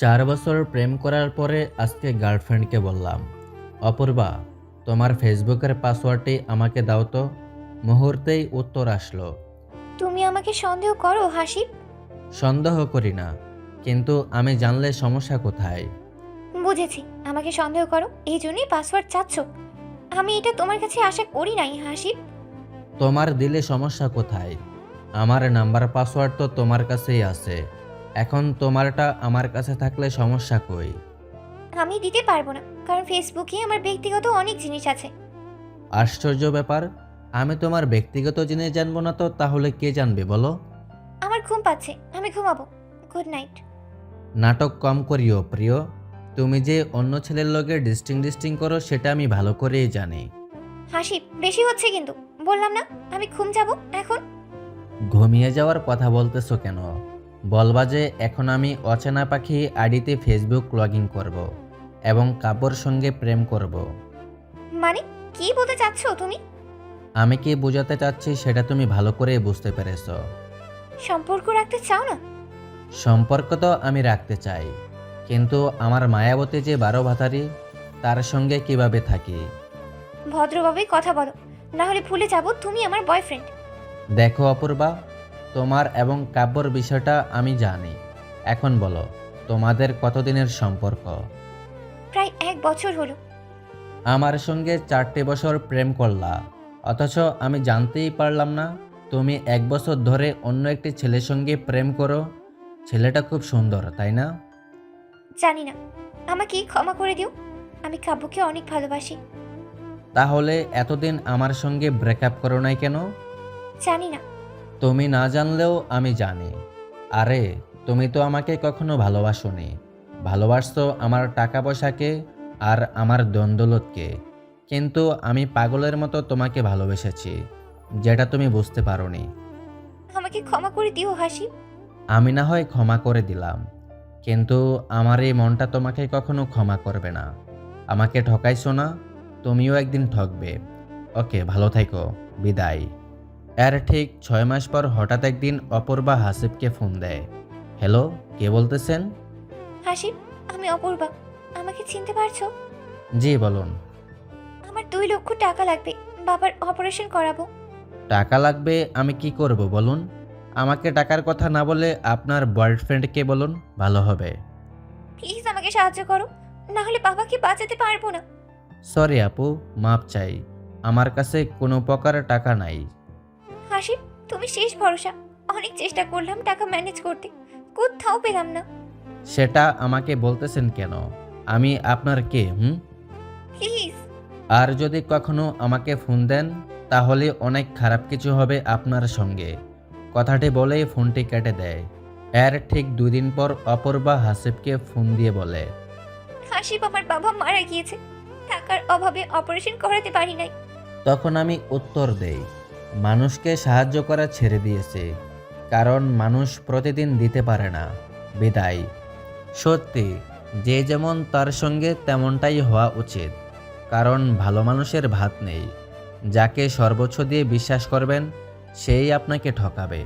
4 বছর প্রেম করার পরে আজকে গার্লফ্রেন্ডকে বললাম, অপূর্বা, তোমার ফেসবুকের পাসওয়ার্ডটি আমাকে দাও তো। মুহূর্তেই উত্তর আসলো, তুমি আমাকে সন্দেহ করো হাসিব? সন্দেহ করি না, কিন্তু আমি জানলে সমস্যা কোথায়? বুঝেছি, আমাকে সন্দেহ করো এই জন্যই পাসওয়ার্ড চাচ্ছ। আমি এটা তোমার কাছে আশা করি নাই হাসিব। তোমার দিলে সমস্যা কোথায়? আমার নাম্বার পাসওয়ার্ড তো তোমার কাছেই আছে। এখন তোমারটা আমার কাছে থাকলে সমস্যা কই? আমি দিতে পারবো না, কারণ ফেসবুকে আমার ব্যক্তিগত অনেক জিনিস আছে। আশ্চর্য ব্যাপার, আমি তোমার ব্যক্তিগত জিনিস জানবো না তো তাহলে কে জানবে বলো? আমার ঘুম পাচ্ছে, আমি ঘুমাবো। Good night. নাটক কম করিও প্রিয়। তুমি যে অন্য ছেলের লগে ডিস্টিং করো সেটা আমি ভালো করেই জানি। হাসিব, বেশি হচ্ছে কিন্তু। বললাম না আমি ঘুম যাব এখন। ঘুমিয়ে যাওয়ার কথা বলতেছো কেন? বলবা যে এখন আমি অচেনা পাখি আইডিতে ফেসবুক লগ ইন করবো এবং কাব্যর সঙ্গে প্রেম করব। মানে কি বলতে চাচ্ছো তুমি? আমি কি বোঝাতে চাচ্ছি সেটা তুমি ভালো করেই বুঝতে পেরেছো। সম্পর্ক রাখতে চাও না? সম্পর্ক তো আমি রাখতে চাই, কিন্তু আমার মায়াবতী যে 12 ভাতারি, তার সঙ্গে কিভাবে থাকি? ভদ্রভাবে কথা বলো, না হলে ভুলে যাব তুমি আমার বয়ফ্রেন্ড। দেখো অপূর্বা, তোমার এবং কাব্যর বিষয়টা আমি জানি। এখন বলো, তোমাদের কতদিনের সম্পর্ক? প্রায় 1 বছর হলো। আমার সঙ্গে 4টে বছর প্রেম করলা, অথচ আমি জানতেই পারলাম না তুমি 1 বছর ধরে অন্য একটি ছেলের সঙ্গে প্রেম করো। ছেলেটা খুব সুন্দর, তাই না? জানি না, আমাকে ক্ষমা করে দিও। আমি কাব্যকে অনেক ভালোবাসি। তাহলে এতদিন আমার সঙ্গে ব্রেকআপ করো নাই কেন? জানি না। তুমি না জানলেও আমি জানি। আরে, তুমি তো আমাকে কখনো ভালোবাসোনি। ভালোবাসতো আমার টাকা পয়সাকে আর আমার দ্বন্দ্বলতকে। কিন্তু আমি পাগলের মতো তোমাকে ভালোবেসেছি, যেটা তুমি বুঝতে পারোনি। আমাকে ক্ষমা করে দিও হাসি। আমি না হয় ক্ষমা করে দিলাম, কিন্তু আমার এই মনটা তোমাকে কখনো ক্ষমা করবে না। আমাকে ঠকাইছো না, তুমিও একদিন ঠকবে। ওকে, ভালো থেকো, বিদায়। এর ঠিক 6 মাস পর হঠাৎ একদিন অপূর্বা হাসিবকে ফোন দেয়। হ্যালো, কে বলতেছেন? হাসি, আমি অপূর্বা। আমাকে চিনতে পারছো? জি বলুন। আমার 2 লক্ষ টাকা লাগবে, বাবার অপারেশন করাবো। টাকা লাগবে? আমি কি করব বলুন? আমাকে টাকার কথা না বলে আপনার বয়ফ্রেন্ডকে বলুন, ভালো হবে। প্লিজ আমাকে সাহায্য করো, না হলে বাবাকে বাঁচাতে পারবো না। সরি আপু, মাপ চাই। আমার কাছে কোনো প্রকার টাকা নাই। হাসি, তুমি শেষ ভরসা। অনেক চেষ্টা করলাম টাকা ম্যানেজ করতে, কোথাও পেলাম না। সেটা আমাকে বলতেছেন কেন? আমি আপনার কে? প্লিজ। আর যদি কখনো আমাকে ফোন দেন, তাহলে অনেক খারাপ কিছু হবে আপনার সঙ্গে। কথাটি বলেই ফোনটি কেটে দেয়। এর ঠিক 2 দিন পর অপূর্বা হাসিবকে ফোন দিয়ে বলে, হাসিব, আমার বাবা মারা গিয়েছে, টাকার অভাবে অপারেশন করাতে পারি নাই। তখন আমি উত্তর দেই, মানুষকে সাহায্য করা ছেড়ে দিয়েছে, কারণ মানুষ প্রতিদিন দিতে পারে না। বিদায়। সত্যি, যে যেমন তার সঙ্গে তেমনটাই হওয়া উচিত, কারণ ভালো মানুষের ভাত নেই। যাকে সর্বোচ্চ দিয়ে বিশ্বাস করবেন, সেই আপনাকে ঠকাবে।